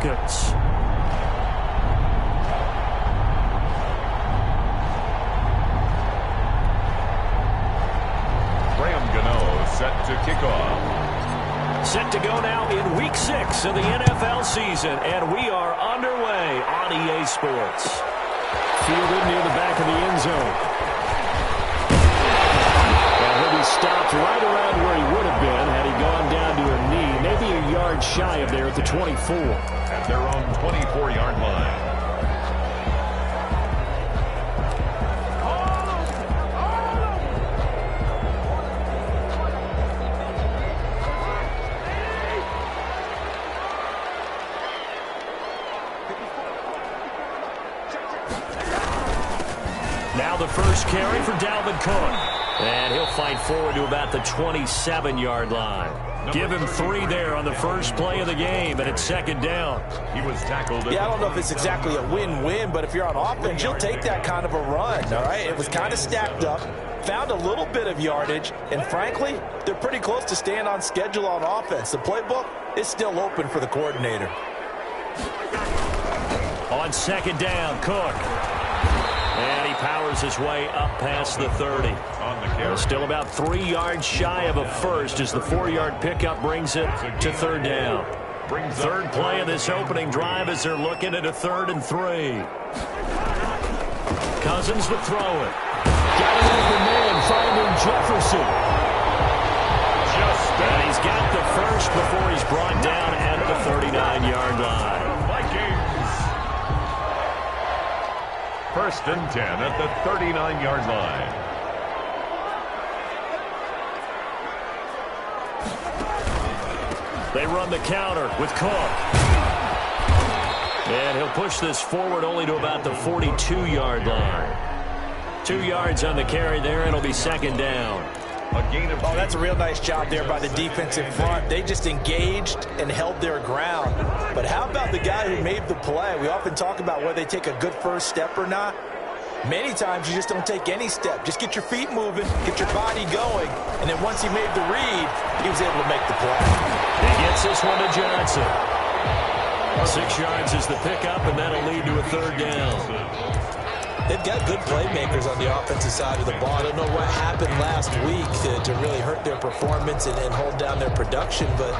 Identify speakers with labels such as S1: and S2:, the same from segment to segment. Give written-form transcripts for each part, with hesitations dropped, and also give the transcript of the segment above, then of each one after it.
S1: seconds.
S2: Set to kick off.
S1: Set to go now in Week 6 of the NFL season, and we are underway on EA Sports. Fielded near the back of the end zone. And he'll be stopped right around where he would have been had he gone down to a knee, maybe a yard shy of there at the 24.
S2: At their own 24-yard line.
S1: Now the first carry for Dalvin Cook. And he'll fight forward to about the 27-yard line. Give him 3 there on the first play of the game, and it's second down.
S2: He was tackled.
S3: Yeah, I don't know if it's exactly a win-win, but if you're on offense, you'll take that kind of a run, all right? It was kind of stacked up, found a little bit of yardage, and frankly, they're pretty close to staying on schedule on offense. The playbook is still open for the coordinator.
S1: On second down, Cook. And he powers his way up past the 30. Still about 3 yards shy of a first as the 4-yard pickup brings it to third down. Third play of this opening drive as they're looking at a 3rd and 3. Cousins to throw it. Got an open man finding Jefferson. And he's got the first before he's brought down at the 39-yard line.
S2: Vikings. 1st and 10 at the 39-yard line.
S1: They run the counter with Cook. And he'll push this forward only to about the 42-yard line. 2 yards on the carry there, and it'll be second down.
S3: Oh, that's a real nice job there by the defensive front. They just engaged and held their ground. But how about the guy who made the play? We often talk about whether they take a good first step or not. Many times you just don't take any step. Just get your feet moving, get your body going, and then once he made the read, he was able to make the play.
S1: He gets this one to Johnson. 6 yards is the pickup, and that'll lead to a third down.
S3: They've got good playmakers on the offensive side of the ball. I don't know what happened last week to really hurt their performance and hold down their production, but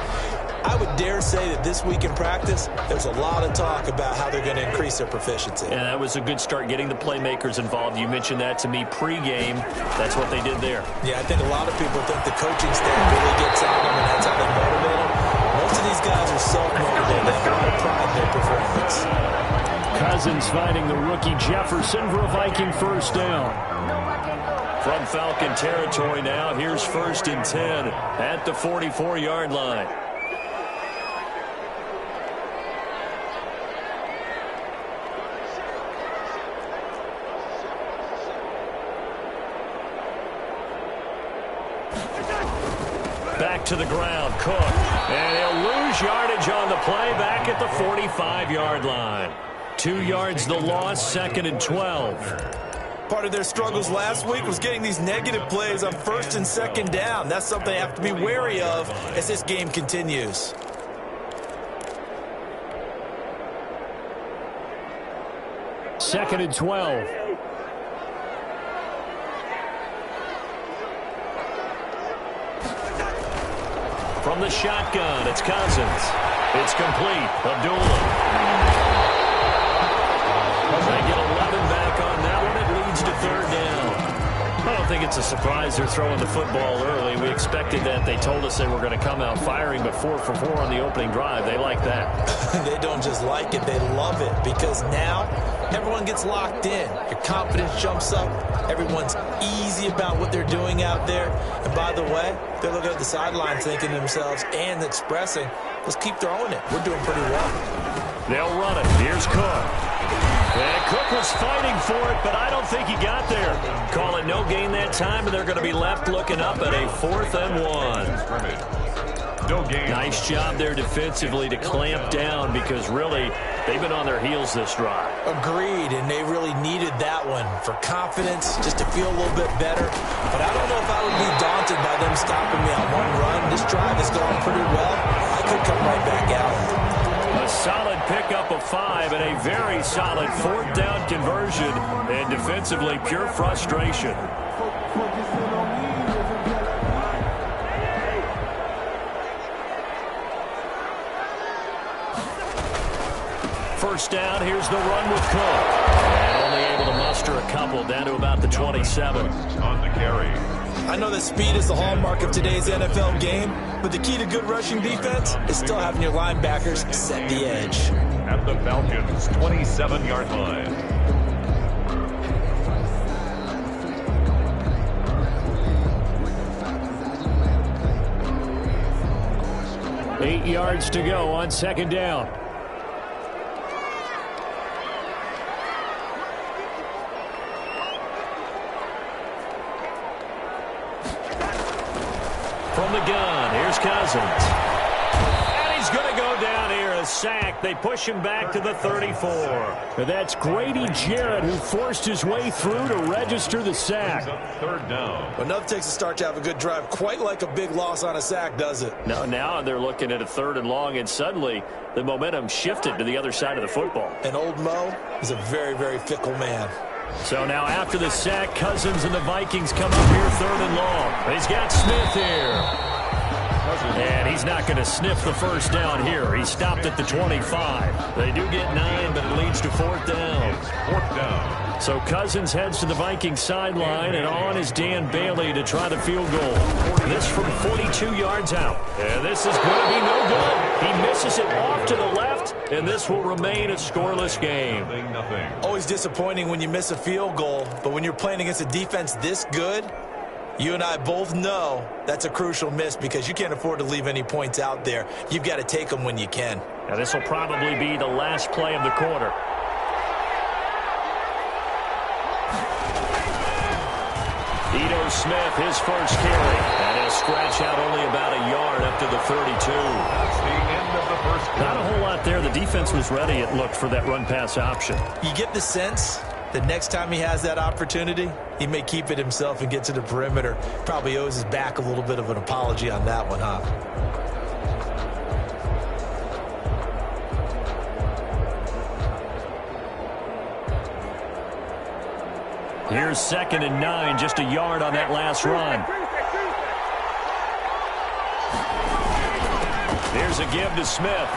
S3: I would dare say that this week in practice, there's a lot of talk about how they're going to increase their proficiency.
S1: And that was a good start, getting the playmakers involved. You mentioned that to me pregame. That's what they did there.
S3: Yeah, I think a lot of people think the coaching staff really gets on them, and that's how they motivate them. Most of these guys are self-motivated. They have a lot of pride in their performance.
S1: Cousins finding the rookie Jefferson for a Viking first down. From Falcon territory now, here's 1st and 10 at the 44-yard line. Back to the ground, Cook. And he'll lose yardage on the play back at the 45-yard line. 2 yards the loss, 2nd and 12.
S3: Part of their struggles last week was getting these negative plays on 1st and 2nd down. That's something they have to be wary of as this game continues.
S1: Second and 12. From the shotgun, it's Cousins. It's complete. Abdullah. They get 11 back on that one. It leads to third down. I don't think it's a surprise they're throwing the football early. We expected that. They told us they were going to come out firing, but 4 for 4 on the opening drive. They like that.
S3: They don't just like it, they love it, because now everyone gets locked in. Your confidence jumps up. Everyone's easy about what they're doing out there. And by the way, they're looking at the sidelines thinking to themselves and expressing, let's keep throwing it. We're doing pretty well.
S1: They'll run it. Here's Cook. And Cook was fighting for it, but I don't think he got there. Call it no gain that time, and they're going to be left looking up at a 4th and 1.
S2: No gain.
S1: Nice job there defensively to clamp down, because really they've been on their heels this drive.
S3: Agreed, and they really needed that one for confidence, just to feel a little bit better. But I don't know if I would be daunted by them stopping me on one run. This drive has gone pretty well. I could come right back out.
S1: A solid pickup of 5 and a very solid 4th down conversion. And defensively, pure frustration. First down, here's the run with Cook. And only able to muster a couple down to about the 27.
S2: On the carry.
S3: I know that speed is the hallmark of today's NFL game, but the key to good rushing defense is still having your linebackers set the edge.
S2: At the Falcons' 27-yard line.
S1: Eight yards to go on second down. From the gun, here's Cousins. And he's going to go down here, a sack. They push him back to the 34. And that's Grady Jarrett who forced his way through to register the sack.
S2: Third down.
S3: Well, nothing takes a start to have a good drive quite like a big loss on a sack, does it?
S1: No, now they're looking at a 3rd and long, and suddenly the momentum shifted to the other side of the football.
S3: And old Mo is a very, very fickle man.
S1: So now after the sack, Cousins and the Vikings come up here 3rd and long. He's got Smith here. And he's not going to sniff the first down here. He stopped at the 25. They do get 9, but it leads to 4th down.
S2: 4th down.
S1: So Cousins heads to the Vikings sideline, and on is Dan Bailey to try the field goal. This from 42 yards out. And this is going to be no good. He misses it off to the left, and this will remain a scoreless game.
S2: Nothing.
S3: Always disappointing when you miss a field goal, but when you're playing against a defense this good, you and I both know that's a crucial miss because you can't afford to leave any points out there. You've got to take them when you can.
S1: Now this will probably be the last play of the quarter. Ito Smith, his first carry. And he'll scratch out only about a yard up to the 32.
S2: That's the end of the first quarter.
S1: Not a whole lot there. The defense was ready, it looked, for that run-pass option.
S3: You get the sense that next time he has that opportunity, he may keep it himself and get to the perimeter. Probably owes his back a little bit of an apology on that one, huh?
S1: Here's 2nd and 9, just a yard on that last run. Here's a give to Smith.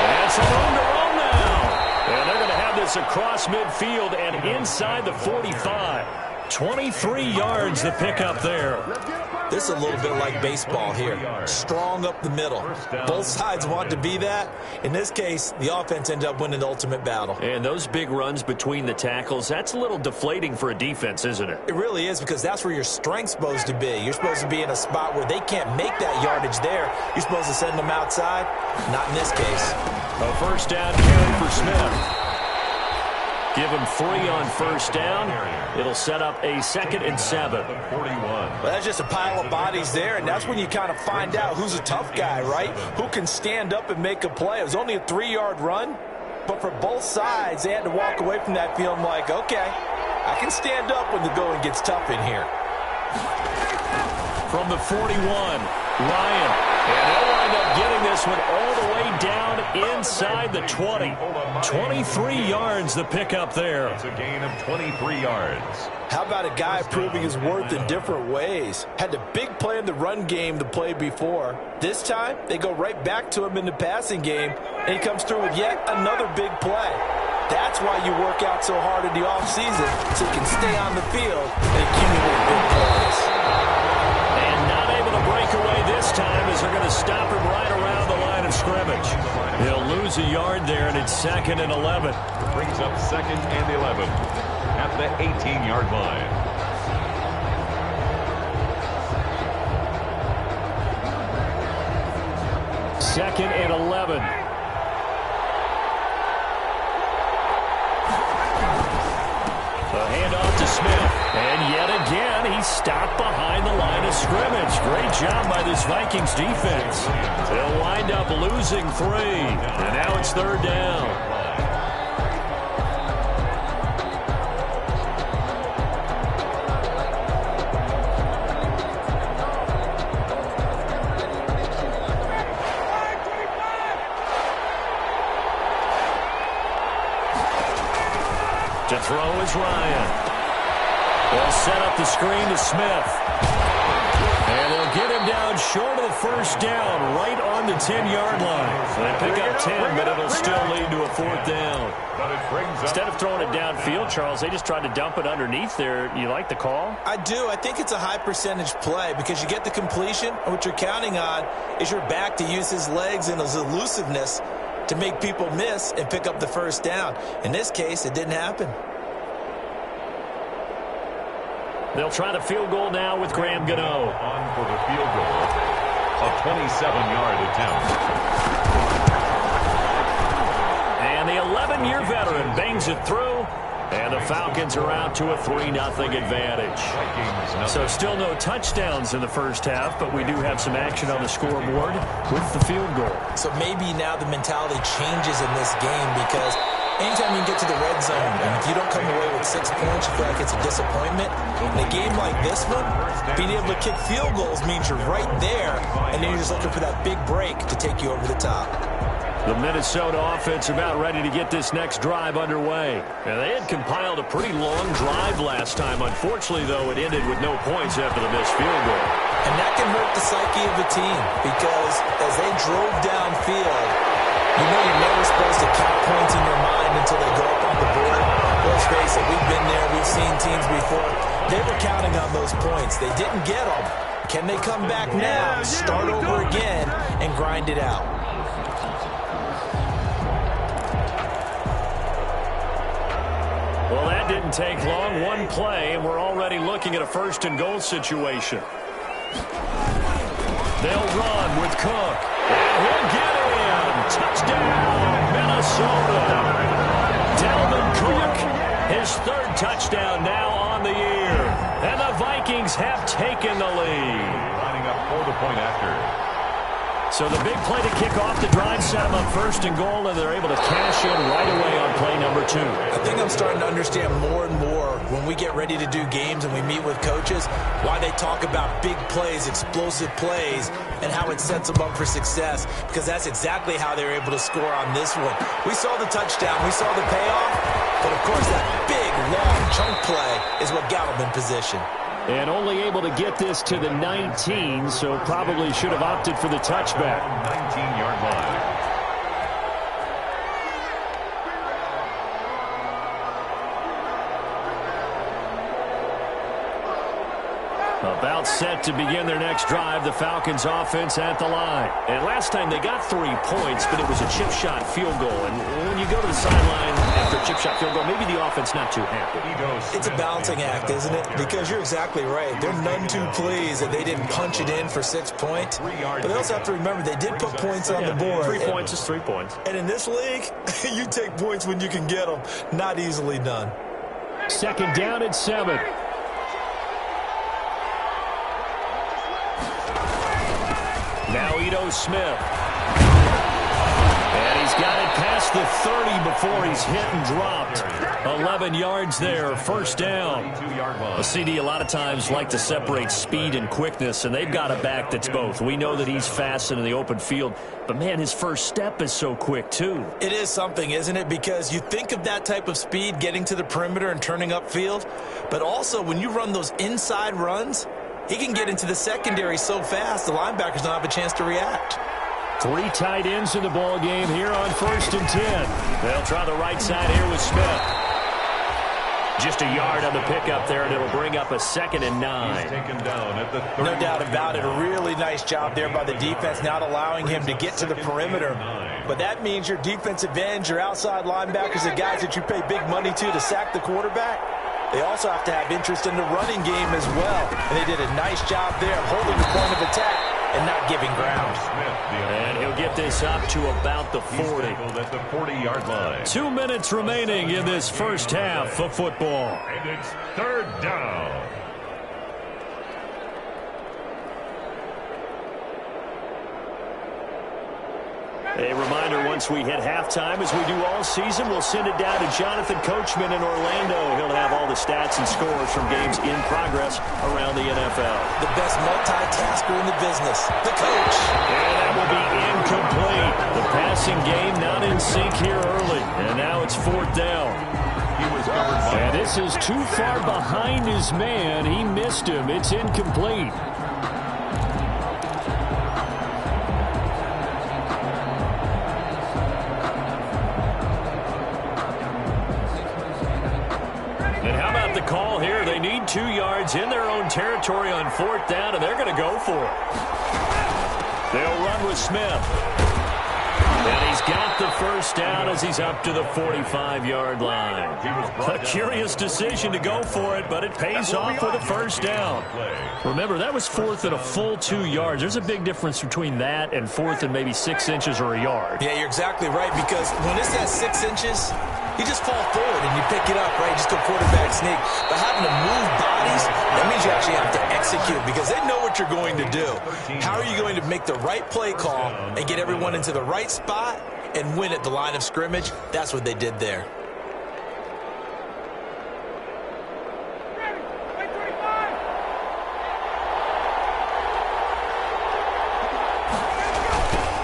S1: And some room to run now. And they're going to have this across midfield and inside the 45. 23 yards the pickup there.
S3: This is a little bit like baseball here. Strong up the middle. Both sides want to be that. In this case, the offense ended up winning the ultimate battle.
S1: And those big runs between the tackles, that's a little deflating for a defense, isn't it?
S3: It really is, because that's where your strength's supposed to be. You're supposed to be in a spot where they can't make that yardage there. You're supposed to send them outside. Not in this case.
S1: A first down carry for Smith. Give him 3 on first down. It'll set up a 2nd and 7.
S2: 41.
S3: Well, that's just a pile of bodies there, and that's when you kind of find out who's a tough guy, right? Who can stand up and make a play. It was only a 3-yard run, but for both sides, they had to walk away from that feeling like, okay, I can stand up when the going gets tough in here.
S1: From the 41, Ryan. And they'll wind up getting this one all the way down inside the 20. 23 yards the pickup there.
S2: It's a gain of 23 yards.
S3: How about a guy proving his worth in different ways? Had the big play in the run game the play before. This time, they go right back to him in the passing game, and he comes through with yet another big play. That's why you work out so hard in the offseason, so you can stay on the field and accumulate big plays.
S1: And not able to break away this time as they're going to stop him right around the line of scrimmage. He'll lose a yard there, and it's 2nd and 11.
S2: Brings up 2nd and 11 at the 18-yard line.
S1: Second and 11. The handoff to Smith. And yet again, he's stopped behind the line of scrimmage. Great job by this Vikings defense. They'll wind up losing 3. And now it's 3rd down. To throw is Ryan. They'll set up the screen to Smith. And they'll get him down short of the first down, right on the 10-yard line. So they pick up 10, but it'll still lead to a fourth down. Instead of throwing it downfield, Charles, they just tried to dump it underneath there. You like the call?
S3: I do. I think it's a high percentage play because you get the completion, and what you're counting on is your back to use his legs and his elusiveness to make people miss and pick up the first down. In this case, it didn't happen.
S1: They'll try the field goal now with Graham Gano.
S2: On for the field goal, a 27-yard attempt.
S1: And the 11-year veteran bangs it through, and the Falcons are out to a 3-0 advantage. So still no touchdowns in the first half, but we do have some action on the scoreboard with the field goal.
S3: So maybe now the mentality changes in this game because anytime you can get to the red zone, and if you don't come away with 6 points, you feel like it's a disappointment. In a game like this one, being able to kick field goals means you're right there, and then you're just looking for that big break to take you over the top.
S1: The Minnesota offense about ready to get this next drive underway. Now, they had compiled a pretty long drive last time. Unfortunately, though, it ended with no points after the missed field goal.
S3: And that can hurt the psyche of a team because as they drove downfield, you know you're never supposed to count points in your mind until they go up on the board. Let's face it, we've been there. We've seen teams before. They were counting on those points. They didn't get them. Can they come back now, start over again, and grind it out?
S1: Well, that didn't take long. One play, and we're already looking at a first-and-goal situation. They'll run with Cook. And he'll get in. Touchdown, Minnesota. Dalvin Cook, his third touchdown now on the year. And the Vikings have taken the lead.
S2: Lining up for the point after.
S1: So the big play to kick off the drive set them up first and goal, and they're able to cash in right away on play number 2.
S3: I think I'm starting to understand more and more when we get ready to do games and we meet with coaches why they talk about big plays, explosive plays, and how it sets them up for success, because that's exactly how they're able to score on this one. We saw the touchdown. We saw the payoff. But, of course, that big, long chunk play is what got them in position.
S1: And only able to get this to the 19, so probably should have opted for the touchback.
S2: 19-yard line.
S1: About set to begin their next drive, the Falcons offense at the line. And last time they got 3 points, but it was a chip shot field goal. And when you go to the sideline after a chip shot field goal, maybe the offense not too happy.
S3: It's a balancing act, isn't it? Because you're exactly right. They're none too pleased that they didn't punch it in for 6 points. But they also have to remember they did put points on the board.
S1: 3 points is 3 points.
S3: And in this league, you take points when you can get them. Not easily done.
S1: Second down at 7. Now Ito Smith. And he's got it past the 30 before he's hit and dropped. 11 yards there, first down. A CD a lot of times like to separate speed and quickness, and they've got a back that's both. We know that he's fast in the open field, but, man, his first step is so quick, too.
S3: It is something, isn't it? Because you think of that type of speed getting to the perimeter and turning upfield, but also when you run those inside runs, he can get into the secondary so fast, the linebackers don't have a chance to react.
S1: 3 tight ends in the ball game here on 1st and 10. They'll try the right side here with Smith. Just a yard on the pickup there, and it'll bring up a 2nd and 9.
S2: He's taken down at the 30.
S3: No doubt about it. A really nice job there by the defense, not allowing him to get to the perimeter. But that means your defensive ends, your outside linebackers, the guys that you pay big money to sack the quarterback, they also have to have interest in the running game as well. And they did a nice job there of holding the point of attack and not giving ground.
S1: And he'll get this up to about the 40.
S2: At the 40-yard line.
S1: 2 minutes remaining in this first half of football.
S2: And it's 3rd down.
S1: A reminder, once we hit halftime, as we do all season, we'll send it down to Jonathan Coachman in Orlando. He'll have all the stats and scores from games in progress around the NFL.
S3: The best multitasker in the business, the coach.
S1: And that will be incomplete. The passing game not in sync here early. And now it's 4th down.
S2: He was covered by.
S1: And this is too far behind his man. He missed him. It's incomplete. And how about the call here? They need 2 yards in their own territory on 4th down, and they're going to go for it. They'll run with Smith. And he's got the first down as he's up to the 45-yard line. A curious decision to go for it, but it pays off with a first down. Remember, that was 4th and a full 2 yards. There's a big difference between that and 4th and maybe 6 inches or a yard.
S3: Yeah, you're exactly right, because when it's at 6 inches, you just fall forward and you pick it up, right? You just go quarterback sneak. But having to move bodies, that means you actually have to execute because they know what you're going to do. How are you going to make the right play call and get everyone into the right spot and win at the line of scrimmage? That's what they did there.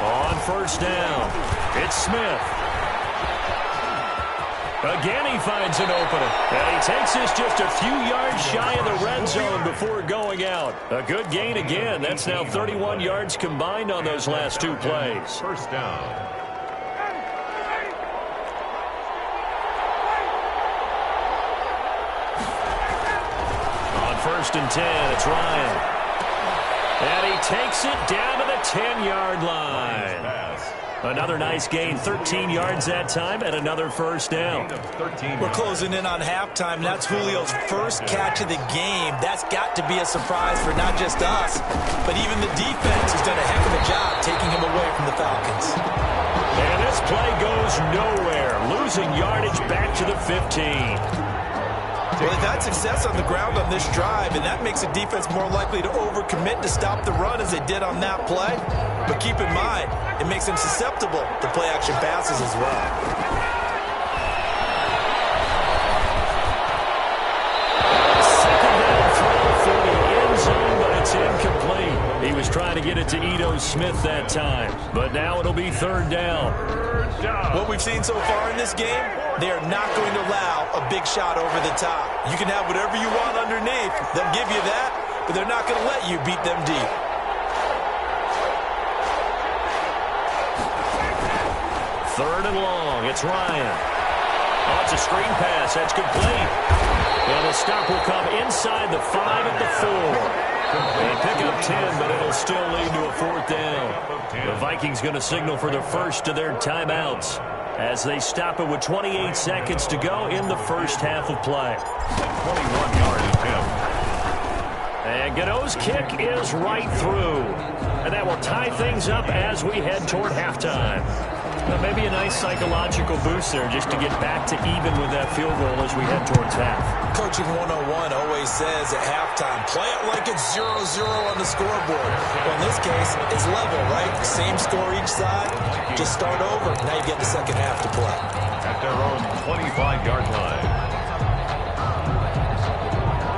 S1: On first down, it's Smith. Again, he finds an opening. And he takes this just a few yards shy of the red zone before going out. A good gain again. That's now 31 yards combined on those last 2 plays.
S2: First down.
S1: On 1st and 10, it's Ryan. And he takes it down to the 10-yard line. Another nice gain, 13 yards that time, and another first down.
S3: We're closing in on halftime. That's Julio's first catch of the game. That's got to be a surprise for not just us, but even the defense has done a heck of a job taking him away from the Falcons.
S1: And this play goes nowhere, losing yardage back to the 15.
S3: Well, they've had success on the ground on this drive, and that makes the defense more likely to overcommit to stop the run as they did on that play. But keep in mind, it makes them susceptible to play-action passes as well.
S1: Second down throw for the end zone, but it's incomplete. He was trying to get it to Ito Smith that time, but now it'll be 3rd down.
S3: What we've seen so far in this game, they are not going to allow a big shot over the top. You can have whatever you want underneath. They'll give you that, but they're not going to let you beat them deep.
S1: Third and long, it's Ryan. Oh, it's a screen pass. That's complete. And the stop will come inside the 5 at the 4. They pick up 10, but it'll still lead to a 4th down. The Vikings going to signal for the first of their timeouts as they stop it with 28 seconds to go in the first half of play.
S2: 21-yard attempt.
S1: And Gano's kick is right through. And that will tie things up as we head toward halftime. Well, maybe a nice psychological boost there just to get back to even with that field goal as we head towards half.
S3: Coaching 101 always says at halftime, play it like it's 0-0 on the scoreboard. Well, in this case, it's level, right? Same score each side. Just start over. Now you get the second half to play.
S2: At their own 25-yard line.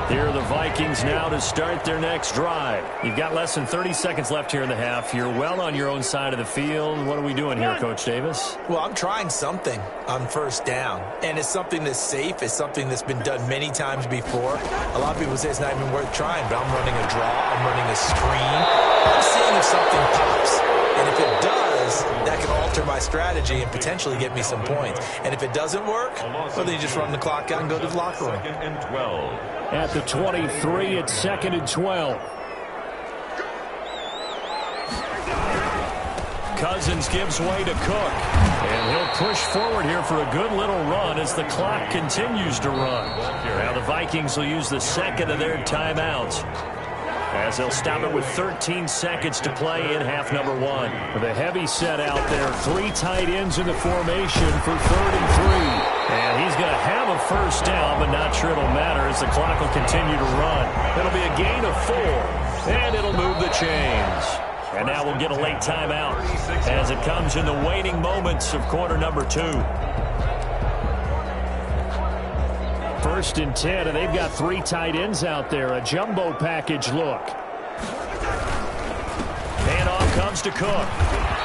S1: Here are the Vikings now to start their next drive. You've got less than 30 seconds left here in the half. You're well on your own side of the field. What are we doing here, Coach Davis?
S3: Well, I'm trying something on first down, and it's something that's safe. It's something that's been done many times before. A lot of people say it's not even worth trying, but I'm running a draw. I'm running a screen. I'm seeing if something pops, and if it does, that can alter my strategy and potentially get me some points. And if it doesn't work, well, then you just run the clock out and go to the locker room.
S2: 2nd and 12.
S1: At the 23, it's 2nd and 12. Cousins gives way to Cook. And he'll push forward here for a good little run as the clock continues to run. Now the Vikings will use the second of their timeouts as they'll stop it with 13 seconds to play in half number 1. The heavy set out there, 3 tight ends in the formation for 3rd and 3. And he's going to have a first down, but not sure it'll matter as the clock will continue to run. It'll be a gain of 4, and it'll move the chains. And now we'll get a late timeout as it comes in the waning moments of quarter number 2. 1st and 10, and they've got 3 tight ends out there. A jumbo package look. And off comes to Cook.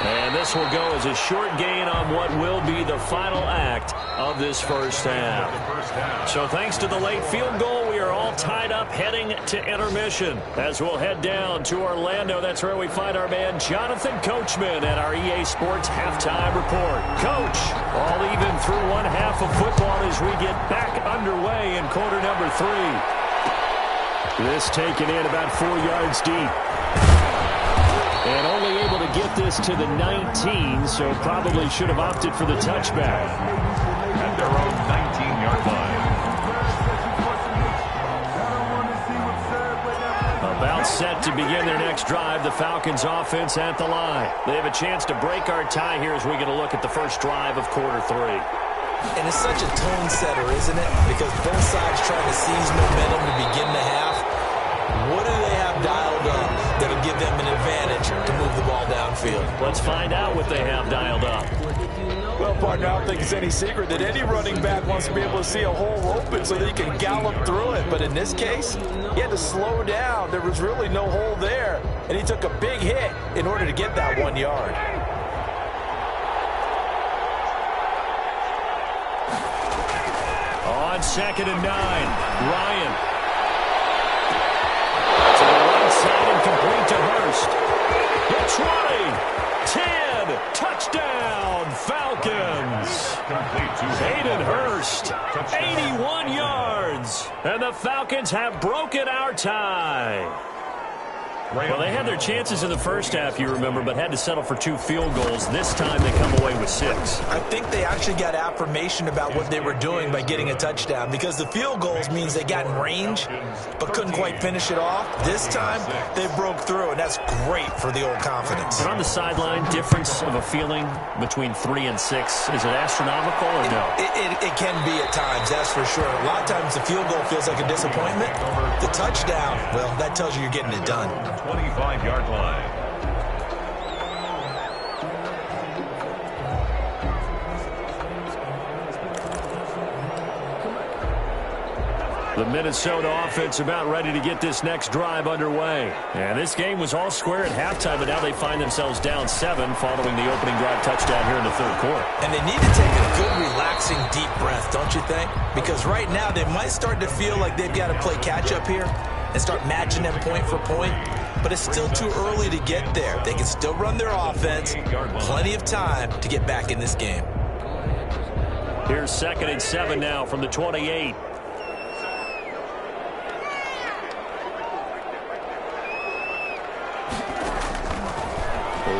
S1: And this will go as a short gain on what will be the final act of this first half. So thanks to the late field goal, we are all tied up heading to intermission. As we'll head down to Orlando, that's where we find our man Jonathan Coachman at our EA Sports Halftime Report. Coach, all even through one half of football as we get back underway in quarter number 3. This taken in about 4 yards deep. And only able to get this to the 19, so probably should have opted for the touchback.
S2: At their own 19-yard line.
S1: About set to begin their next drive, the Falcons offense at the line. They have a chance to break our tie here as we get a look at the first drive of quarter 3.
S3: And it's such a tone setter, isn't it? Because both sides trying to seize momentum to begin the half. What do they have dialed up that'll give them an advantage to move the ball downfield?
S1: Let's find out what they have dialed up.
S3: Well, partner, I don't think it's any secret that any running back wants to be able to see a hole open so that he can gallop through it. But in this case, he had to slow down. There was really no hole there, and he took a big hit in order to get that 1 yard.
S1: On 2nd and 9, Ryan. Complete to Hurst. The 20, 10, touchdown, Falcons. Hayden Hurst, 81 yards. And the Falcons have broken our tie. Well, they had their chances in the first half, you remember, but had to settle for 2 field goals. This time they come away with 6.
S3: I think they actually got affirmation about what they were doing by getting a touchdown, because the field goals means they got in range but couldn't quite finish it off. This time they broke through, and that's great for the old confidence.
S1: And on the sideline, difference of a feeling between 3 and 6, is it astronomical or no?
S3: It can be at times, that's for sure. A lot of times the field goal feels like a disappointment. The touchdown, well, that tells you you're getting it done.
S2: 25-yard line.
S1: The Minnesota offense about ready to get this next drive underway. And this game was all square at halftime, but now they find themselves down 7 following the opening drive touchdown here in the third quarter.
S3: And they need to take a good, relaxing, deep breath, don't you think? Because right now they might start to feel like they've got to play catch-up here and start matching them point for point. But it's still too early to get there. They can still run their offense. Plenty of time to get back in this game.
S1: Here's 2nd and 7 now from the 28.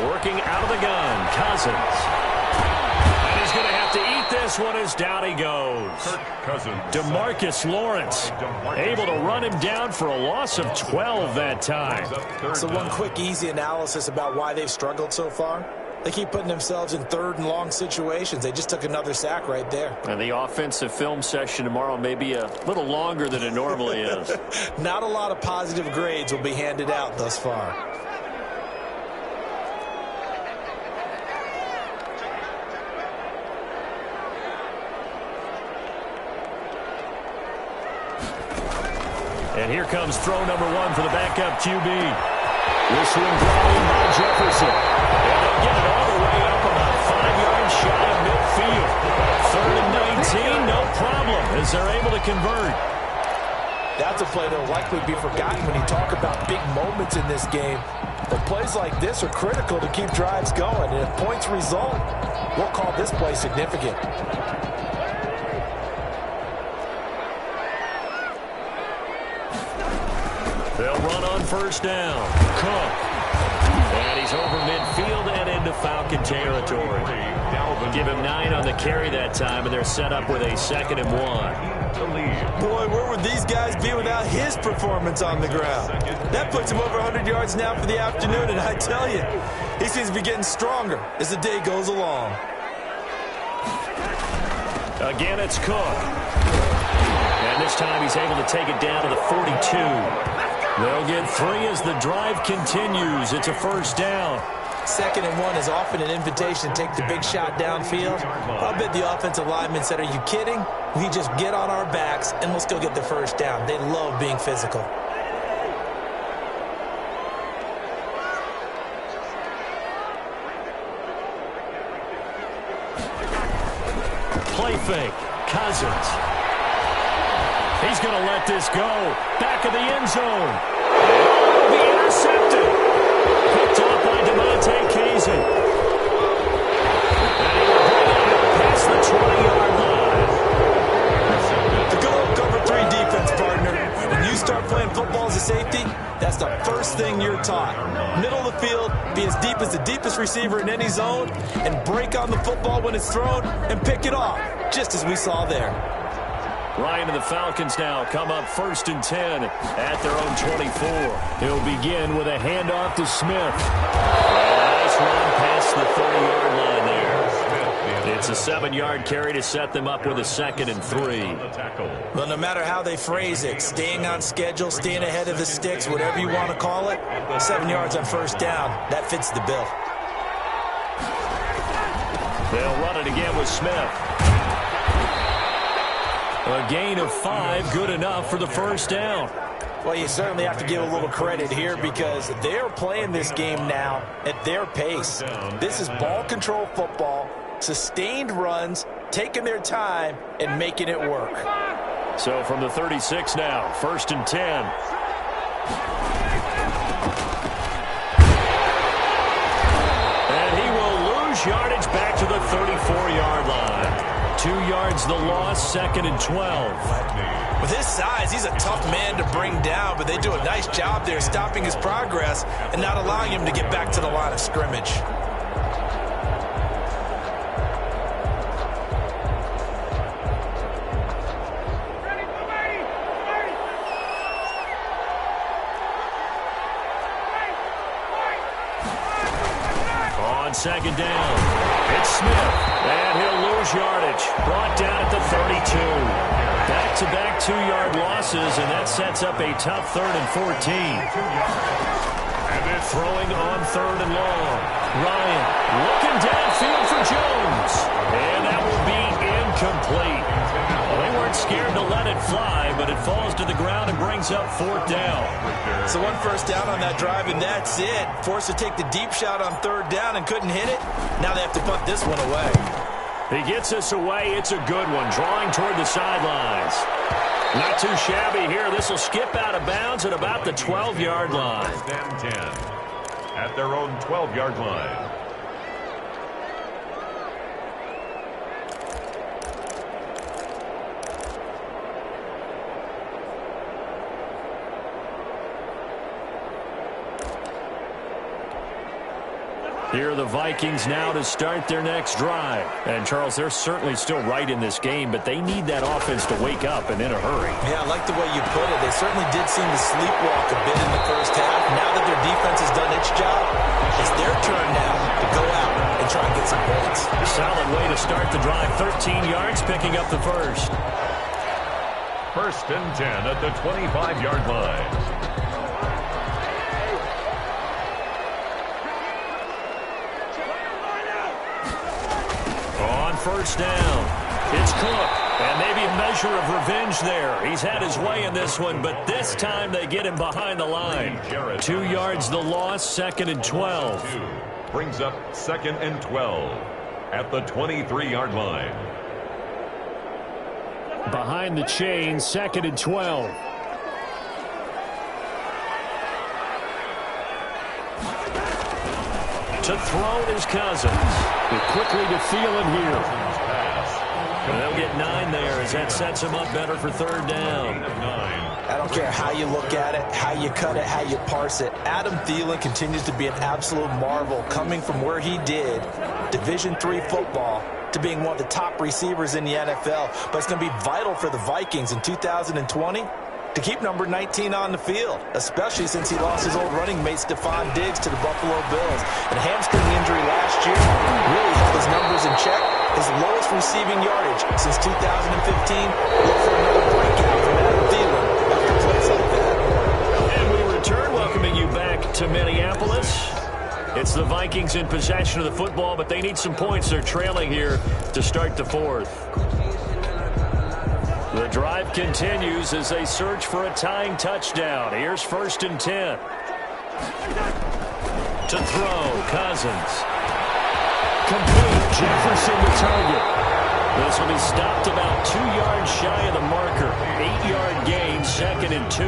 S1: Working out of the gun, Cousins. And he's going to have to eat this one as down he goes. DeMarcus Lawrence able to run him down for a loss of 12 that time.
S3: So one quick, easy analysis about why they've struggled so far. They keep putting themselves in 3rd and long situations. They just took another sack right there.
S1: And the offensive film session tomorrow may be a little longer than it normally is.
S3: Not a lot of positive grades will be handed out thus far.
S1: And here comes throw number 1 for the backup QB. This one brought in by Jefferson. And they'll get it all the way up about 5 yards shy of midfield. 3rd and 19, no problem, as they're able to convert.
S3: That's a play that will likely be forgotten when you talk about big moments in this game. But plays like this are critical to keep drives going. And if points result, we'll call this play significant.
S1: They'll run on 1st down. Cook. And he's over midfield and into Falcon territory. Give him 9 on the carry that time, and they're set up with a 2nd and 1.
S3: Boy, where would these guys be without his performance on the ground? That puts him over 100 yards now for the afternoon, and I tell you, he seems to be getting stronger as the day goes along.
S1: Again, it's Cook. And this time he's able to take it down to the 42. They'll get 3 as the drive continues. It's a 1st down.
S3: 2nd and 1 is often an invitation to take the big shot downfield. I bet the offensive lineman said, are you kidding? We just get on our backs and let's go get the 1st down. They love being physical.
S1: Play fake. Cousins. He's going to let this go. Back of the end zone. Oh, be intercepted. Picked off by DeMonte Kazin. And he will bring it out past the 20-yard line.
S3: The good old cover 3 defense, partner. When you start playing football as a safety, that's the first thing you're taught. Middle of the field, be as deep as the deepest receiver in any zone, and break on the football when it's thrown and pick it off, just as we saw there.
S1: Ryan and the Falcons now come up 1st and 10 at their own 24. He'll begin with a handoff to Smith. Nice run past the 30-yard line there. It's a 7-yard carry to set them up with a 2nd and 3.
S3: Well, no matter how they phrase it, staying on schedule, staying ahead of the sticks, whatever you want to call it, 7 yards on 1st down, that fits the bill.
S1: They'll run it again with Smith. A gain of 5, good enough for the 1st down.
S3: Well, you certainly have to give a little credit here because they're playing this game now at their pace. This is ball control football, sustained runs, taking their time, and making it work.
S1: So from the 36 now, 1st and 10. And he will lose yardage back to the 34-yard line. 2 yards the loss, 2nd and 12.
S3: With his size, he's a tough man to bring down, but they do a nice job there stopping his progress and not allowing him to get back to the line of scrimmage.
S1: On 2nd down, it's Smith, and he'll lose yardage. Brought down at the 32. Back-to-back 2-yard losses, and that sets up a tough 3rd and 14. And they're throwing on 3rd and long. Ryan looking downfield for Jones, and that will be incomplete. Well, they weren't scared to let it fly, but it falls to the ground and brings up 4th down.
S3: So 1 first down on that drive, and that's it. Forced to take the deep shot on 3rd down and couldn't hit it. Now they have to punt this one away.
S1: He gets this away. It's a good one, drawing toward the sidelines. Not too shabby here. This will skip out of bounds at about the 12-yard line.
S2: 10 at their own 12-yard line.
S1: Here are the Vikings now to start their next drive. And, Charles, they're certainly still right in this game, but they need that offense to wake up and in a hurry.
S3: Yeah, I like the way you put it. They certainly did seem to sleepwalk a bit in the 1st half. Now that their defense has done its job, it's their turn now to go out and try and get some points.
S1: A solid way to start the drive. 13 yards, picking up the 1st.
S2: 1st and 10 at the 25-yard line.
S1: On 1st down, it's Cook, and maybe a measure of revenge there. He's had his way in this one, but this time they get him behind the line. 2 yards the loss, 2nd and 12.
S2: Brings up 2nd and 12 at the 23-yard line.
S1: Behind the chain, 2nd and 12. To throw is Cousins. But quickly to Thielen here. And they'll get 9 there as that sets him up better for 3rd down.
S3: I don't care how you look at it, how you cut it, how you parse it. Adam Thielen continues to be an absolute marvel coming from where he did, Division III football, to being one of the top receivers in the NFL. But it's going to be vital for the Vikings in 2020 to keep number 19 on the field, especially since he lost his old running mate Stephon Diggs to the Buffalo Bills. And a hamstring injury last year really held his numbers in check. His lowest receiving yardage since 2015. Look for another breakout from Adam Thielen after plays like that.
S1: And we return, welcoming you back to Minneapolis. It's the Vikings in possession of the football, but they need some points. They're trailing here to start the 4th. The drive continues as they search for a tying touchdown. Here's 1st and 10. To throw, Cousins. Complete, Jefferson the target. This will be stopped about 2 yards shy of the marker. 8-yard gain, 2nd and 2.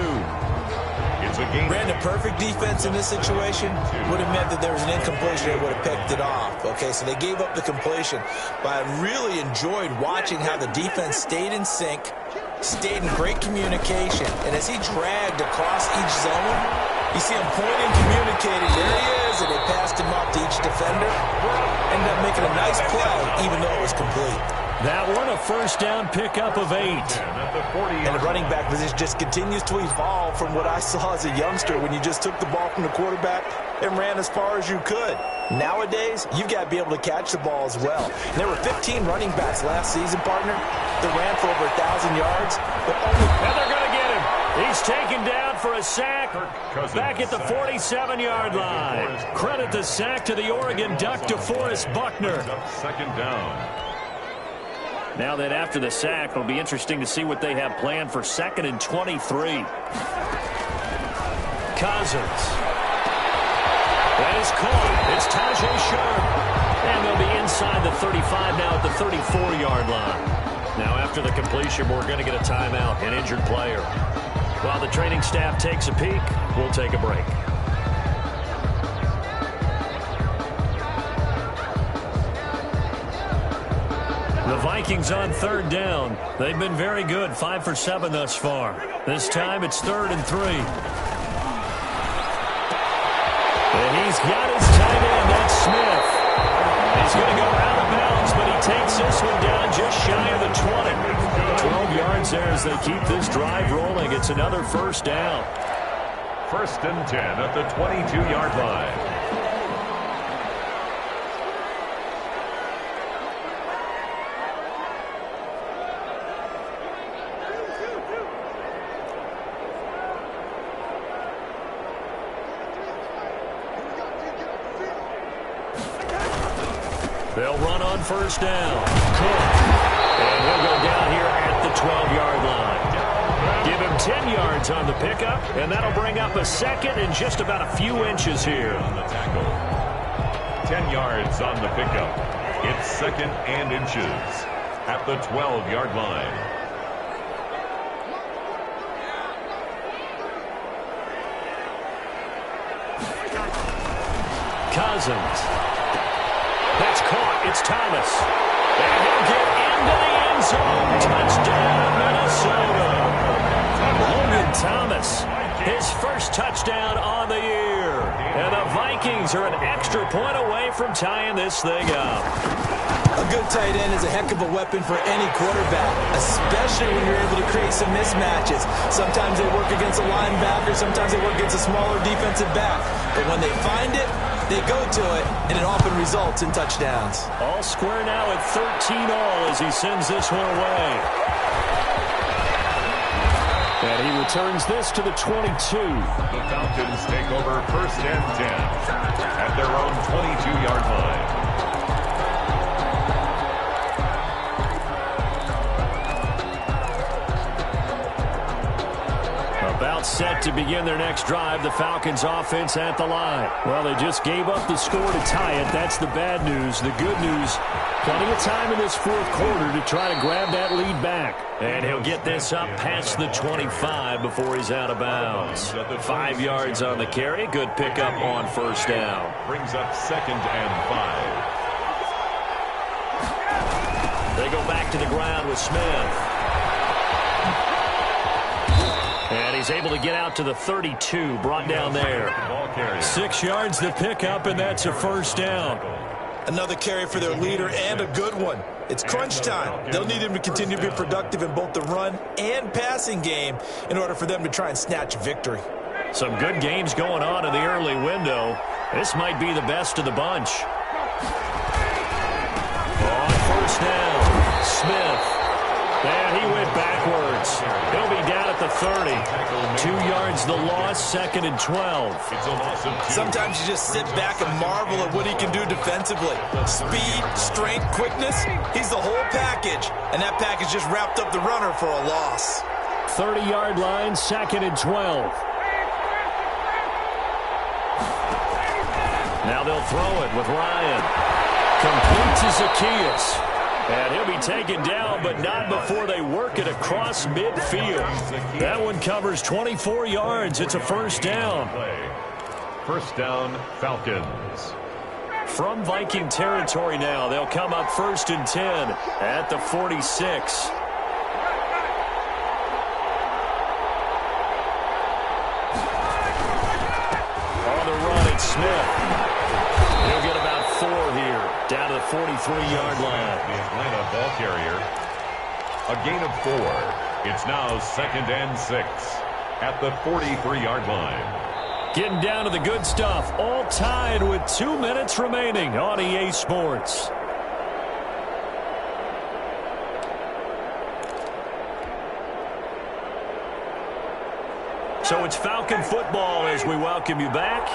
S3: Brandon, perfect defense in this situation would have meant that there was an incompletion. They would have picked it off. Okay, so they gave up the completion. But I really enjoyed watching how the defense stayed in sync, stayed in great communication. And as he dragged across each zone, you see him pointing, communicating. There he is, and they passed him off to each defender. Ended up making a nice play, even though it was complete.
S1: That one, a first down pickup of 8.
S3: And the running back position just continues to evolve from what I saw as a youngster when you just took the ball from the quarterback and ran as far as you could. Nowadays, you've got to be able to catch the ball as well. And there were 15 running backs last season, partner, that ran for over 1,000 yards, but only...
S1: And they're going to get him. He's taken down for a sack back at the 47-yard line. Credit the sack to the Oregon Duck, DeForest Buckner.
S2: 2nd down.
S1: Now that after the sack, it'll be interesting to see what they have planned for 2nd and 23. Cousins. That is caught. It's Tajay Sharp. And they'll be inside the 35 now at the 34-yard line. Now after the completion, we're going to get a timeout, an injured player. While the training staff takes a peek, we'll take a break. The Vikings on 3rd down. They've been very good, 5 for 7 thus far. This time it's 3rd and 3. And he's got his tight end, that's Smith. He's going to go out of bounds, but he takes this one down just shy of the 20. 12 yards there as they keep this drive rolling. It's another first down.
S2: 1st and 10 at the 22-yard line.
S1: They'll run on first down. Cook. And he'll go down here at the 12-yard line. Give him 10 yards on the pickup, and that'll bring up a 2nd and just about a few inches here.
S2: On the tackle. 10 yards on the pickup. It's 2nd and inches at the 12-yard line.
S1: Cousins. That's caught. It's Thomas. And he'll get into the end zone. Touchdown, Minnesota. Logan Thomas, his first touchdown on the year. And the Vikings are an extra point away from tying this thing up.
S3: A good tight end is a heck of a weapon for any quarterback, especially when you're able to create some mismatches. Sometimes they work against a linebacker, sometimes they work against a smaller defensive back. But when they find it, they go to it, and it often results in touchdowns.
S1: All square now at 13 all as he sends this one away. And he returns this to the 22.
S2: The Falcons take over 1st and 10 at their own 22-yard line.
S1: About set to begin their next drive, the Falcons offense at the line. Well, they just gave up the score to tie it. That's the bad news. The good news, plenty of time in this 4th quarter to try to grab that lead back. And he'll get this up past the 25 before he's out of bounds. 5 yards on the carry. Good pickup on first down.
S2: Brings up 2nd and 5.
S1: They go back to the ground with Smith. And he's able to get out to the 32, brought down there. 6 yards the pickup, and that's a first down.
S3: Another carry for their leader, and a good one. It's crunch time. They'll need him to continue to be productive in both the run and passing game in order for them to try and snatch victory.
S1: Some good games going on in the early window. This might be the best of the bunch. On first down, Smith. And he went backwards. He'll be down at the 30. 2 yards the loss, 2nd and 12.
S3: Sometimes you just sit back and marvel at what he can do defensively. Speed, strength, quickness, he's the whole package. And that package just wrapped up the runner for a loss.
S1: 30-yard line, 2nd and 12. Now they'll throw it with Ryan. Complete to Zacchaeus. And he'll be taken down, but not before they work it across midfield. That one covers 24 yards. It's a first down.
S2: First down, Falcons.
S1: From Viking territory now, they'll come up 1st and 10 at the 46. On the run, it's Smith. He'll get about 4 here, down to the 43-yard line.
S2: The Atlanta ball carrier. A gain of 4. It's now 2nd and 6 at the 43-yard line.
S1: Getting down to the good stuff, all tied with 2 minutes remaining on EA Sports. So it's Falcon football as we welcome you back.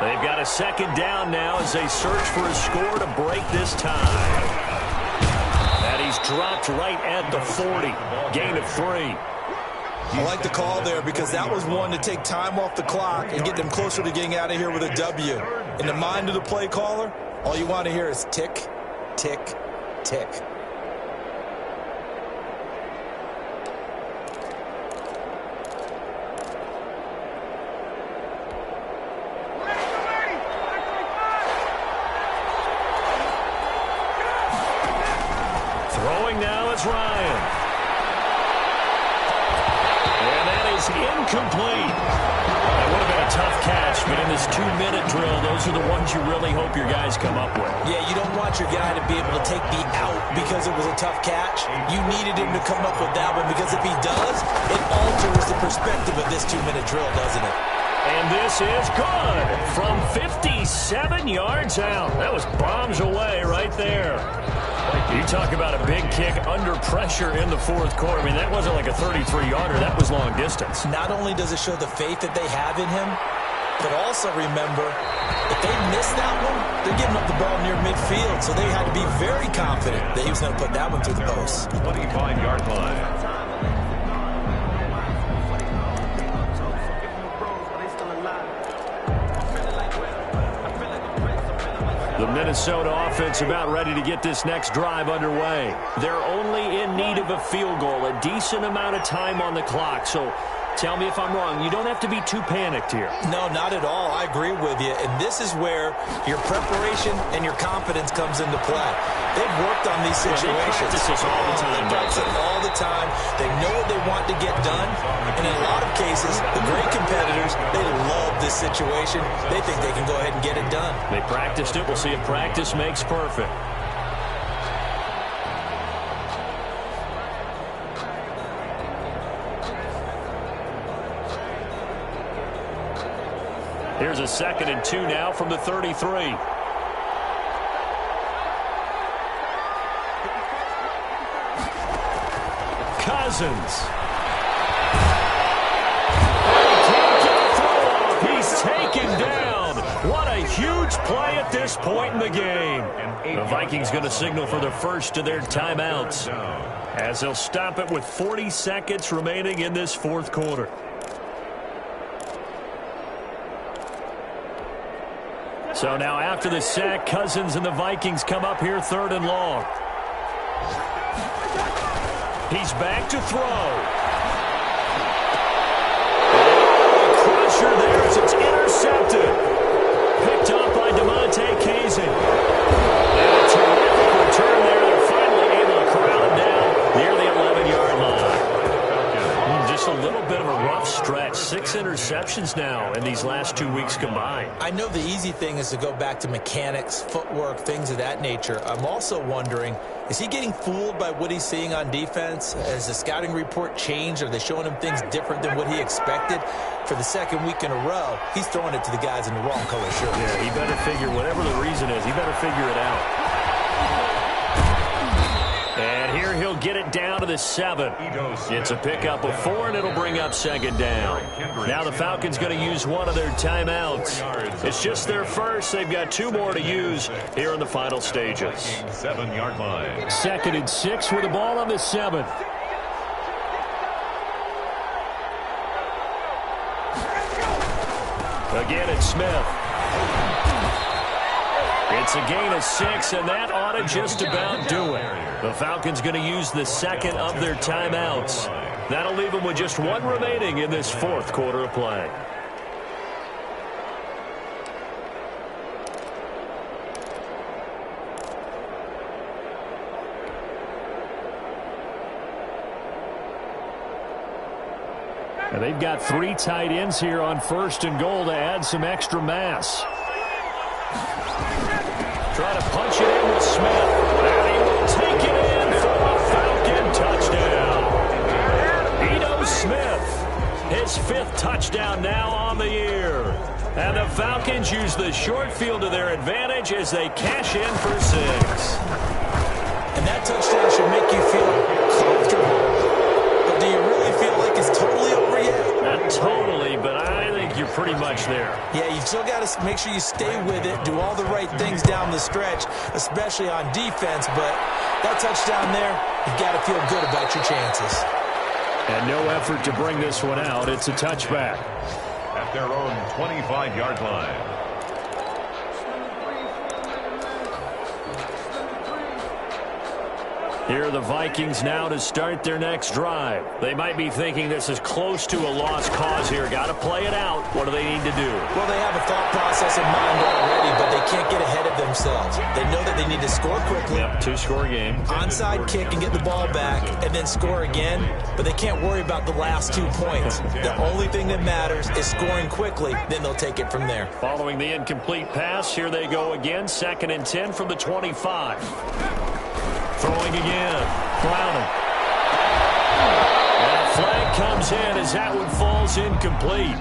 S1: They've got a second down now as they search for a score to break this tie. And he's dropped right at the 40. Gain of 3.
S3: I like the call there because that was one to take time off the clock and get them closer to getting out of here with a W. In the mind of the play caller, all you want to hear is tick, tick, tick.
S1: Throwing now is Ryan. Incomplete. That would have been a tough catch, but in this 2-minute drill, those are the ones you really hope your guys come up with.
S3: Yeah, you don't want your guy to be able to take the out because it was a tough catch. You needed him to come up with that one because if he does, it alters the perspective of this 2-minute drill, doesn't it?
S1: And this is good from 57 yards out. That was bombs away right there. You talk about a big kick under pressure in the 4th quarter. I mean, that wasn't like a 33-yarder. That was long distance.
S3: Not only does it show the faith that they have in him, but also remember, if they miss that one, they're giving up the ball near midfield. So they had to be very confident that he was going to put that one through the post.
S2: 25-yard line.
S1: The Minnesota offense about ready to get this next drive underway. They're only in need of a field goal, a decent amount of time on the clock. So tell me if I'm wrong. You don't have to be too panicked here.
S3: No, not at all. I agree with you. And this is where your preparation and your confidence comes into play. They've worked on these situations.
S1: They practice this all the time.
S3: They practice it all the time. They know what they want to get done. And in a lot of cases, the great competitors, they love this situation. They think they can go ahead and get it done.
S1: They practiced it. We'll see if practice makes perfect. Here's a 2nd and 2 now from the 33. Cousins. He's taken down. What a huge play at this point in the game. The Vikings going to signal for the first of their timeouts as they'll stop it with 40 seconds remaining in this 4th quarter. So now after the sack, Cousins and the Vikings come up here 3rd and long. He's back to throw. Crusher there as it's intercepted. Picked up by DeMonte Kazin. And a terrific return there. They're finally able to corral him down near the 11-yard line. Just a little bit of a rough stretch. 6 interceptions now in these last 2 weeks combined.
S3: I know the easy thing is to go back to mechanics, footwork, things of that nature. I'm also wondering, is he getting fooled by what he's seeing on defense? Has the scouting report changed? Are they showing him things different than what he expected? For the 2nd week in a row, he's throwing it to the guys in the wrong color shirt.
S1: Yeah, he better figure, whatever the reason is, he better figure it out. And here he'll get it down to the 7. It's a pickup of 4, and it'll bring up 2nd down. Now the Falcons going to use one of their timeouts. It's just their first. They've got 2 more to use here in the final stages.
S2: 7-yard line.
S1: 2nd and 6 with the ball on the 7. Again, it's Smith. It's a gain of 6, and that ought to just about do it. The Falcons going to use the second of their timeouts. That'll leave them with just one remaining in this fourth quarter of play. And they've got 3 tight ends here on 1st and goal to add some extra mass. Trying to punch it in with Smith. And he will take it in for a Falcon touchdown. Ito Smith, his 5th touchdown now on the year. And the Falcons use the short field to their advantage as they cash in for 6.
S3: And that touchdown should make you feel comfortable. But do you really feel like it's totally over yet?
S1: Not totally, but I think you're pretty much there.
S3: Yeah, you've still got to make sure you stay with it, do all the right things down the stretch, especially on defense. But that touchdown there, you've got to feel good about your chances.
S1: And no effort to bring this one out. It's a touchback.
S2: At their own 25-yard line.
S1: Here are the Vikings now to start their next drive. They might be thinking this is close to a lost cause here. Got to play it out. What do they need to do?
S3: Well, they have a thought process in mind already, but they can't get ahead of themselves. They know that they need to score quickly.
S1: Yep, 2-score game.
S3: Onside kick and get the ball back and then score again, but they can't worry about the last 2 points. The only thing that matters is scoring quickly, then they'll take it from there.
S1: Following the incomplete pass, here they go again. 2nd and 10 from the 25. Throwing again. Browning. And a flag comes in as that one falls incomplete.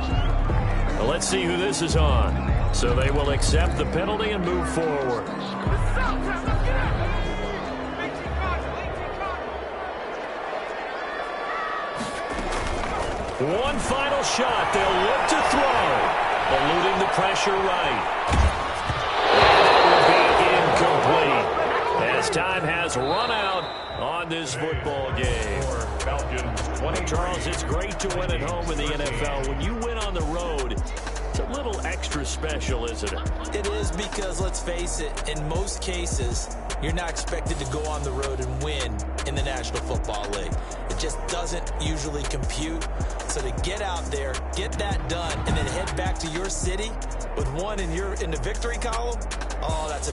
S1: Well, let's see who this is on. So they will accept the penalty and move forward. One final shot. They'll look to throw. Eluding the pressure right. And it will be incomplete. As time has run out on this football game. Charles, it's great to win at home in the NFL. When you win on the road, it's a little extra special, isn't it?
S3: It is because, let's face it, in most cases, you're not expected to go on the road and win in the National Football League. It just doesn't usually compute. So to get out there, get that done, and then head back to your city with one in the victory column, oh, that's a